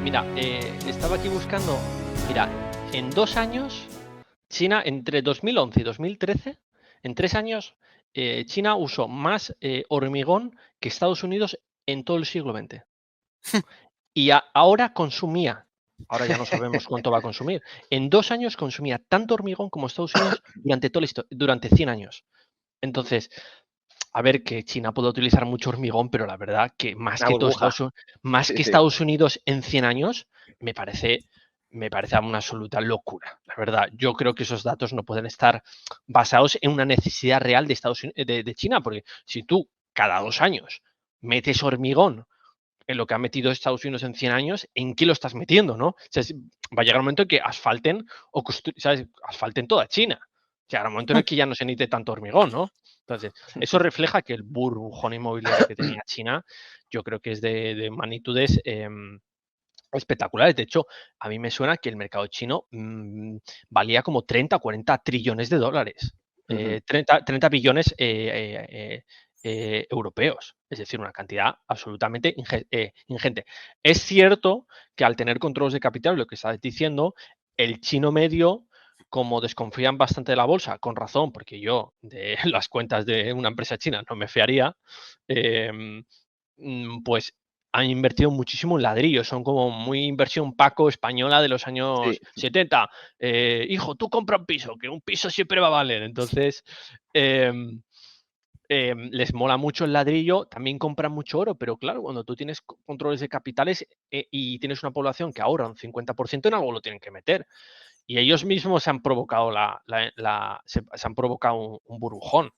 Mira, estaba aquí buscando. Mira, en 2 años, China, entre 2011 y 2013, en 3 años, China usó más hormigón que Estados Unidos en todo el siglo XX. Y ahora consumía, ahora ya no sabemos cuánto va a consumir, en 2 años consumía tanto hormigón como Estados Unidos durante 100 años. Entonces, a ver, que China puede utilizar mucho hormigón, pero la verdad que Una burbuja. más Sí, que sí. Estados Unidos en 100 años, me parece, me parece una absoluta locura. La verdad, yo creo que esos datos no pueden estar basados en una necesidad real de China, porque si tú cada 2 años metes hormigón en lo que ha metido Estados Unidos en 100 años, ¿en qué lo estás metiendo, no? O sea, va a llegar un momento en que asfalten o ¿sabes? Asfalten toda China. Llegará un momento en el que ya no se necesite tanto hormigón, ¿no? Entonces, eso refleja que el burbujón inmobiliario que tenía China, yo creo que es de magnitudes espectaculares. De hecho, a mí me suena que el mercado chino valía como 30 o 40 trillones de dólares. 30 billones europeos, es decir, una cantidad absolutamente ingente. Es cierto que al tener controles de capital, lo que estás diciendo, el chino medio, como desconfían bastante de la bolsa, con razón, porque yo de las cuentas de una empresa china no me fiaría, pues han invertido muchísimo en ladrillos, son como muy inversión Paco española de los Sí, años 70. Hijo, tú compra un piso, que un piso siempre va a valer. Entonces, eh, les mola mucho el ladrillo, también compran mucho oro, pero claro, cuando tú tienes controles de capitales y tienes una población que ahorra un 50%, en algo lo tienen que meter. Y ellos mismos se han provocado, se han provocado un burbujón.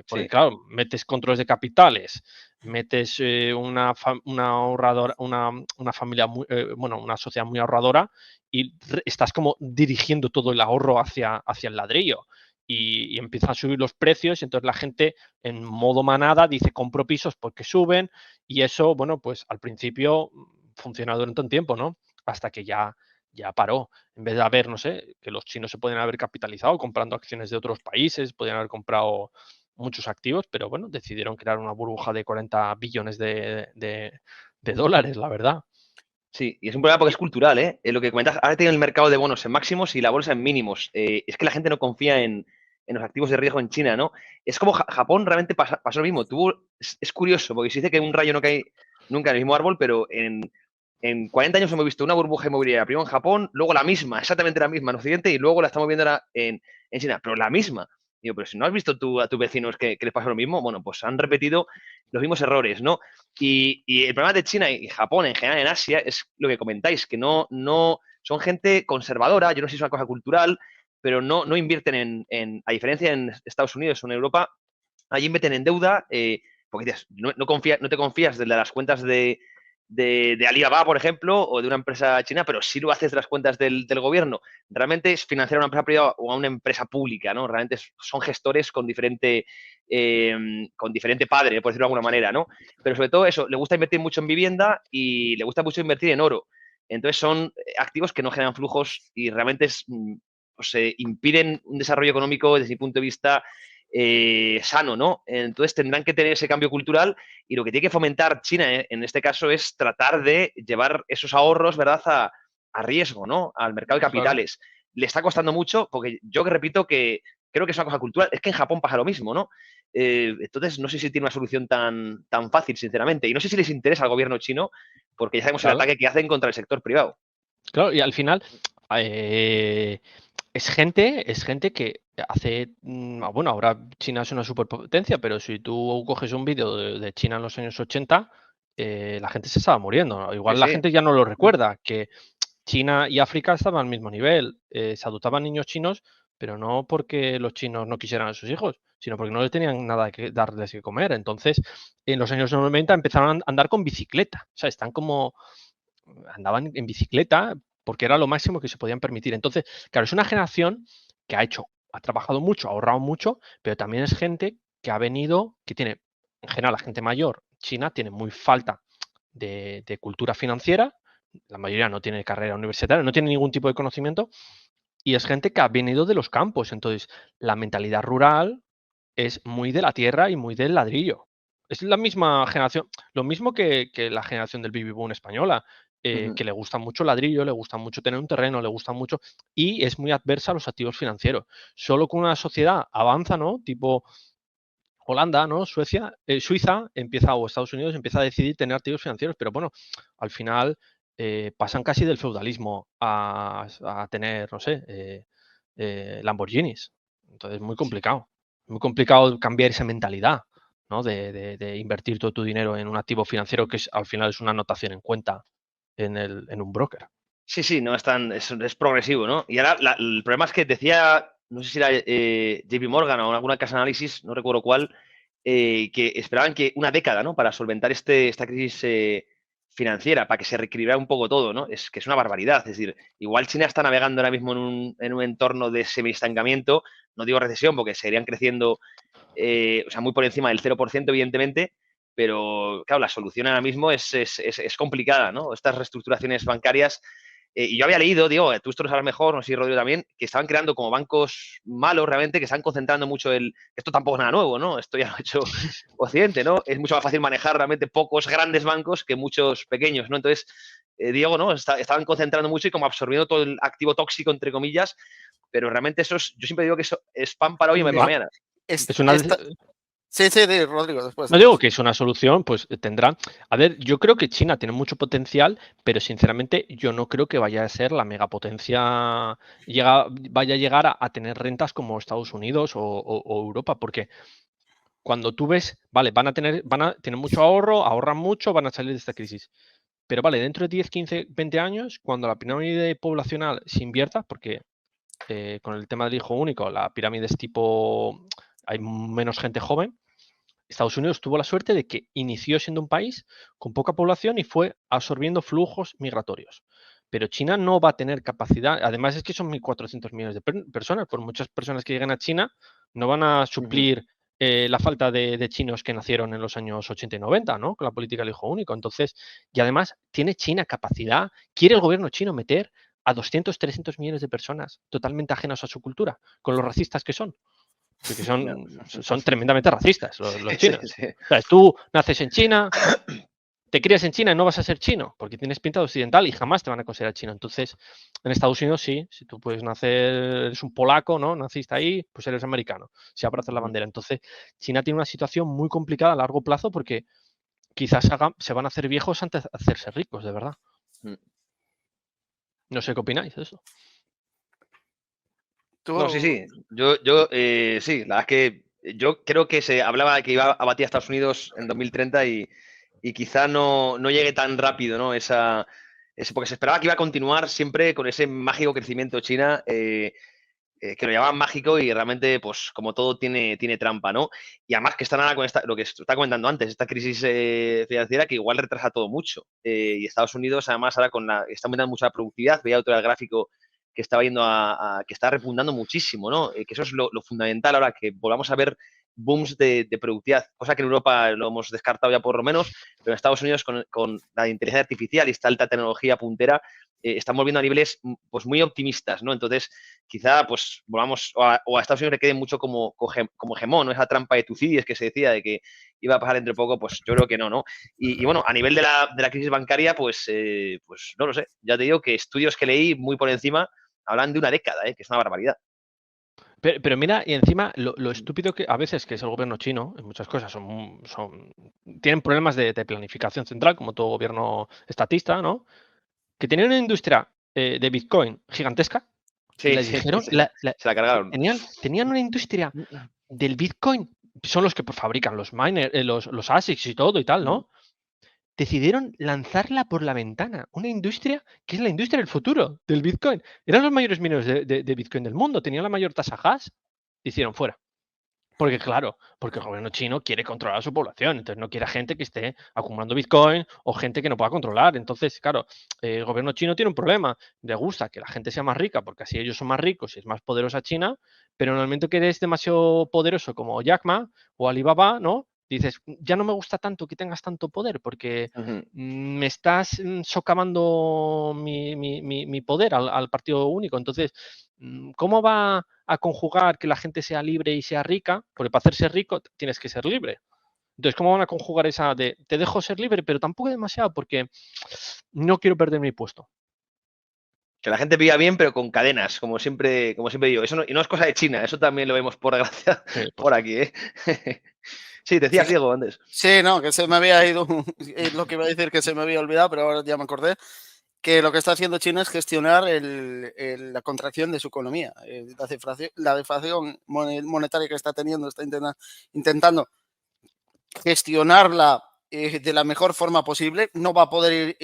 Porque sí. claro, metes controles de capitales, metes una ahorradora, una familia bueno, una sociedad muy ahorradora y estás como dirigiendo todo el ahorro hacia el ladrillo y empiezan a subir los precios y entonces la gente en modo manada dice compro pisos porque suben y eso, bueno, pues al principio funciona durante un tiempo, ¿no? Hasta que ya paró. En vez de haber, no sé, que los chinos se pueden haber capitalizado comprando acciones de otros países, podrían haber comprado muchos activos, pero bueno, decidieron crear una burbuja de 40 billones de dólares, la verdad. Sí, y es un problema porque es cultural, ¿eh? Lo que comentas, ahora tiene el mercado de bonos en máximos y la bolsa en mínimos. Es que la gente no confía en los activos de riesgo en China, ¿no? Es como Japón realmente pasó lo mismo. Es curioso, porque se dice que un rayo no cae nunca en el mismo árbol, pero en 40 años hemos visto una burbuja inmobiliaria, primero en Japón, luego la misma, exactamente la misma en Occidente, y luego la estamos viendo ahora en China, pero la misma. Digo, pero si no has visto tú a tus vecinos que les pasa lo mismo, bueno, pues han repetido los mismos errores, ¿no? Y el problema de China y Japón en general en Asia es lo que comentáis, que no son gente conservadora, yo no sé si es una cosa cultural, pero no invierten a diferencia en Estados Unidos o en Europa, allí invierten en deuda, porque dices, no te confías de las cuentas de Alibaba, por ejemplo, o de una empresa china, pero sí lo haces de las cuentas del gobierno. Realmente es financiar a una empresa privada o a una empresa pública, ¿no? Realmente son gestores con diferente padre, por decirlo de alguna manera, ¿no? Pero sobre todo eso, le gusta invertir mucho en vivienda y le gusta mucho invertir en oro. Entonces son activos que no generan flujos y realmente pues, impiden un desarrollo económico desde mi punto de vista sano, ¿no? Entonces tendrán que tener ese cambio cultural y lo que tiene que fomentar China en este caso es tratar de llevar esos ahorros, ¿verdad?, a riesgo, ¿no? Al mercado de Claro. capitales. Le está costando mucho porque yo que repito que creo que es una cosa cultural. Es que en Japón pasa lo mismo, ¿no? Entonces no sé si tiene una solución tan fácil, sinceramente. Y no sé si les interesa al gobierno chino porque ya sabemos el Claro, ataque que hacen contra el sector privado. claro, y al final eh, es gente que hace, bueno, ahora China es una superpotencia, pero si tú coges un vídeo de China en los años 80, la gente se estaba muriendo, ¿no? Sí, Igual la sí. gente ya no lo recuerda, que China y África estaban al mismo nivel. Se adoptaban niños chinos, pero no porque los chinos no quisieran a sus hijos, sino porque no les tenían nada que darles que comer. Entonces, en los años 90 empezaron a andar con bicicleta. O sea, están como andaban en bicicleta porque era lo máximo que se podían permitir. Entonces, claro, es una generación que ha trabajado mucho, ha ahorrado mucho, pero también es gente que ha venido, que tiene, en general, la gente mayor, China, tiene muy falta de cultura financiera, la mayoría no tiene carrera universitaria, no tiene ningún tipo de conocimiento, y es gente que ha venido de los campos. Entonces, la mentalidad rural es muy de la tierra y muy del ladrillo. Es la misma generación, lo mismo que la generación del baby boom española. que le gusta mucho el ladrillo, le gusta mucho tener un terreno, le gusta mucho y es muy adversa a los activos financieros. Solo con una sociedad avanza, ¿no? Tipo Holanda, ¿no? Suiza empieza, o Estados Unidos empieza a decidir tener activos financieros, pero bueno, al final pasan casi del feudalismo a tener, no sé, Lamborghinis. Entonces, muy complicado cambiar esa mentalidad, ¿no? De invertir todo tu dinero en un activo financiero que al final es una anotación en cuenta en un broker. Sí, sí, no es progresivo, ¿no? Y ahora el problema es que decía, no sé si era JP Morgan o alguna casa de análisis, no recuerdo cuál, que esperaban que una década, ¿no? Para solventar esta crisis financiera, para que se reequilibrara un poco todo, ¿no? Es que es una barbaridad. Es decir, igual China está navegando ahora mismo en un entorno de semi-estancamiento, no digo recesión, porque seguirían creciendo, o sea, muy por encima del 0%, evidentemente, pero claro, la solución ahora mismo es complicada, ¿no? Estas reestructuraciones bancarias. Y yo había leído, digo, tú esto lo sabes mejor, no sé si Rodrigo también, que estaban creando como bancos malos realmente, que están concentrando mucho esto tampoco es nada nuevo, ¿no? Esto ya lo ha hecho Occidente, ¿no? Es mucho más fácil manejar realmente pocos grandes bancos que muchos pequeños, ¿no? Entonces, Diego, ¿no? Estaban concentrando mucho y como absorbiendo todo el activo tóxico, entre comillas, pero realmente yo siempre digo que eso es pan para hoy y para mañana. Es una, Sí, Rodrigo, después. No digo que es una solución, pues tendrán. A ver, yo creo que China tiene mucho potencial, pero sinceramente yo no creo que vaya a ser la megapotencia, vaya a llegar a tener rentas como Estados Unidos o Europa, porque cuando tú ves, vale, van a tener mucho ahorro, ahorran mucho, van a salir de esta crisis. Pero vale, dentro de 10, 15, 20 años, cuando la pirámide poblacional se invierta, porque con el tema del hijo único, la pirámide es tipo, hay menos gente joven. Estados Unidos tuvo la suerte de que inició siendo un país con poca población y fue absorbiendo flujos migratorios. Pero China no va a tener capacidad, además es que son 1.400 millones de personas, por muchas personas que lleguen a China, no van a suplir la falta de chinos que nacieron en los años 80 y 90, ¿no? Con la política del hijo único. Entonces, y además, ¿tiene China capacidad? ¿Quiere el gobierno chino meter a 200, 300 millones de personas totalmente ajenas a su cultura, con los racistas que son? Porque son tremendamente racistas los chinos. Sí, sí. O sea, tú naces en China, te crías en China y no vas a ser chino, porque tienes pinta de occidental y jamás te van a considerar chino. Entonces, en Estados Unidos sí, si tú puedes nacer, eres un polaco, ¿no? Naciste ahí, pues eres americano, si abrazas la bandera. Entonces, China tiene una situación muy complicada a largo plazo porque quizás se van a hacer viejos antes de hacerse ricos, de verdad. No sé qué opináis de eso. No, sí. Sí, la verdad es que yo creo que se hablaba de que iba a batir a Estados Unidos en 2030 y quizá no llegue tan rápido, ¿no? Porque se esperaba que iba a continuar siempre con ese mágico crecimiento China, que lo llamaban mágico y realmente, pues como todo tiene trampa, ¿no? Y además que están ahora con lo que está comentando antes, esta crisis financiera que igual retrasa todo mucho. Y Estados Unidos, además, ahora está aumentando mucho la productividad. Veía otro gráfico que estaba yendo que está repuntando muchísimo, ¿no? Que eso es lo fundamental ahora, que volvamos a ver booms de productividad, cosa que en Europa lo hemos descartado ya por lo menos, pero en Estados Unidos con la inteligencia artificial y esta alta tecnología puntera, estamos viendo a niveles pues muy optimistas, ¿no? Entonces, quizá pues volvamos, o a Estados Unidos le quede mucho como hegemón, ¿no? Esa trampa de Tucídides que se decía de que iba a pasar entre poco, pues yo creo que no, ¿no? Y bueno, a nivel de la crisis bancaria, pues no lo sé. Ya te digo que estudios que leí muy por encima hablan de una década, que es una barbaridad. Pero mira, y encima lo estúpido que a veces que es el gobierno chino, en muchas cosas, tienen problemas de planificación central, como todo gobierno estatista, ¿no? Que tenían una industria de Bitcoin gigantesca. Sí, Les dijeron, se la cargaron. tenían una industria del Bitcoin, son los que fabrican los miners, los ASICs y todo y tal, ¿no? Decidieron lanzarla por la ventana. Una industria que es la industria del futuro, del Bitcoin. Eran los mayores mineros de Bitcoin del mundo, tenían la mayor tasa hash. Hicieron fuera. Porque claro, porque el gobierno chino quiere controlar a su población, entonces no quiere gente que esté acumulando Bitcoin o gente que no pueda controlar. Entonces, claro, el gobierno chino tiene un problema. Le gusta que la gente sea más rica porque así ellos son más ricos y es más poderosa China, pero en el momento que eres demasiado poderoso como Jack Ma o Alibaba, ¿no? Dices, ya no me gusta tanto que tengas tanto poder porque me estás socavando mi poder al partido único. Entonces, ¿cómo va a conjugar que la gente sea libre y sea rica? Porque para hacerse rico tienes que ser libre. Entonces, ¿cómo van a conjugar esa de te dejo ser libre, pero tampoco demasiado porque no quiero perder mi puesto? Que la gente viva bien, pero con cadenas, como siempre digo. Eso no, y no es cosa de China, eso también lo vemos, por desgracia, Sí, pues, por aquí, ¿eh? Sí, te decías, Diego, antes. Sí, no, que se me había ido lo que iba a decir, que se me había olvidado, pero ahora ya me acordé, que lo que está haciendo China es gestionar la contracción de su economía. La deflación monetaria que está teniendo, está intentando gestionarla de la mejor forma posible. No va a poder,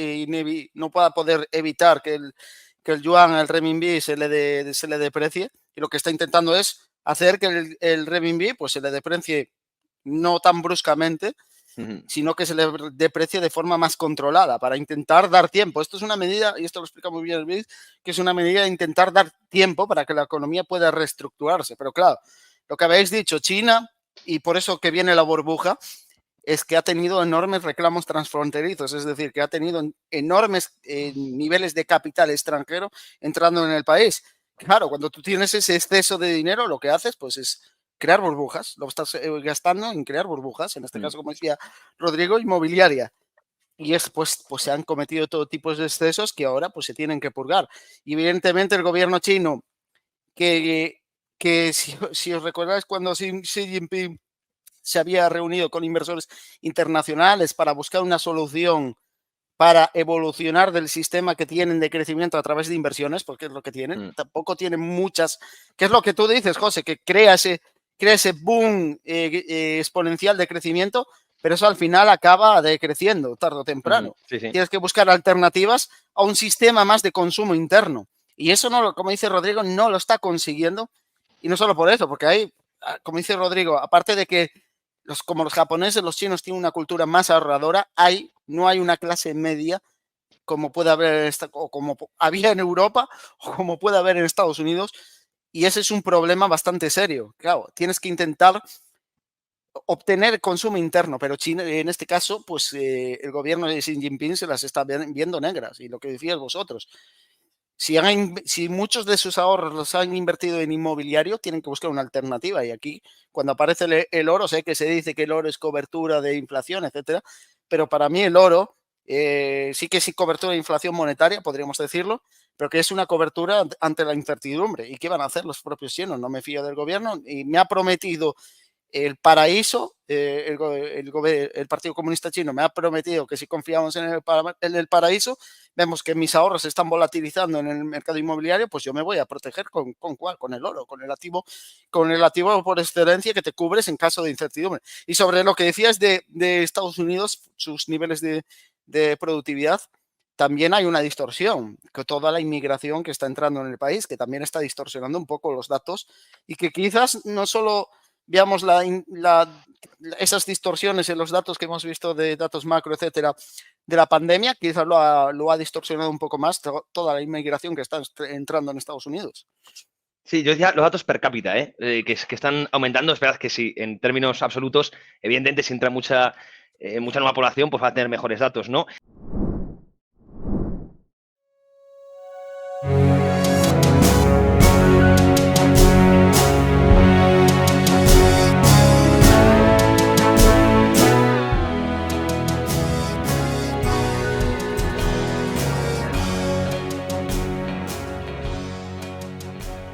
no va a poder evitar que el yuan, el renminbi, se le deprecie. Y lo que está intentando es hacer que el renminbi pues, se le deprecie no tan bruscamente, sino que se le deprecie de forma más controlada para intentar dar tiempo. Esto es una medida, y esto lo explica muy bien el BID, que es una medida de intentar dar tiempo para que la economía pueda reestructurarse. Pero claro, lo que habéis dicho, China, y por eso que viene la burbuja, es que ha tenido enormes reclamos transfronterizos, es decir, que ha tenido enormes niveles de capital extranjero entrando en el país. Claro, cuando tú tienes ese exceso de dinero, lo que haces pues es crear burbujas, lo estás gastando en crear burbujas, en este caso, como decía Rodrigo, inmobiliaria. Y pues se han cometido todo tipo de excesos que ahora pues se tienen que purgar. Y evidentemente el gobierno chino, que si os recordáis cuando Xi Jinping se había reunido con inversores internacionales para buscar una solución para evolucionar del sistema que tienen de crecimiento a través de inversiones, porque es lo que tienen. Tampoco tienen muchas, que es lo que tú dices, José, que crea ese boom exponencial de crecimiento, pero eso al final acaba decreciendo tarde o temprano. Sí, sí. Tienes que buscar alternativas a un sistema más de consumo interno. Y eso, no, como dice Rodrigo, no lo está consiguiendo. Y no solo por eso, porque hay, como dice Rodrigo, aparte de que como los japoneses, los chinos tienen una cultura más ahorradora, no hay una clase media como puede haber o como había en Europa o como puede haber en Estados Unidos, y ese es un problema bastante serio. Claro, tienes que intentar obtener consumo interno, pero China, en este caso, pues el gobierno de Xi Jinping se las está viendo negras, y lo que decíais vosotros, si muchos de sus ahorros los han invertido en inmobiliario, tienen que buscar una alternativa. Y aquí, cuando aparece el oro, sé que se dice que el oro es cobertura de inflación, etcétera, pero para mí el oro sí que es cobertura de inflación monetaria, podríamos decirlo, pero que es una cobertura ante la incertidumbre. ¿Y qué van a hacer los propios chinos? No me fío del gobierno, y me ha prometido el paraíso, el Partido Comunista Chino me ha prometido que si confiamos en el paraíso, vemos que mis ahorros se están volatilizando en el mercado inmobiliario, pues yo me voy a proteger con ¿cuál? Con el oro, con el activo por excelencia que te cubres en caso de incertidumbre. Y sobre lo que decías de Estados Unidos, sus niveles de productividad, también hay una distorsión, que toda la inmigración que está entrando en el país, que también está distorsionando un poco los datos, y que quizás no solo veamos esas distorsiones en los datos que hemos visto de datos macro, etcétera, de la pandemia, quizás lo ha distorsionado un poco más toda la inmigración que está entrando en Estados Unidos. Sí, yo decía los datos per cápita, que están aumentando. Es verdad que sí, en términos absolutos, evidentemente, si entra mucha nueva población, pues va a tener mejores datos, ¿no?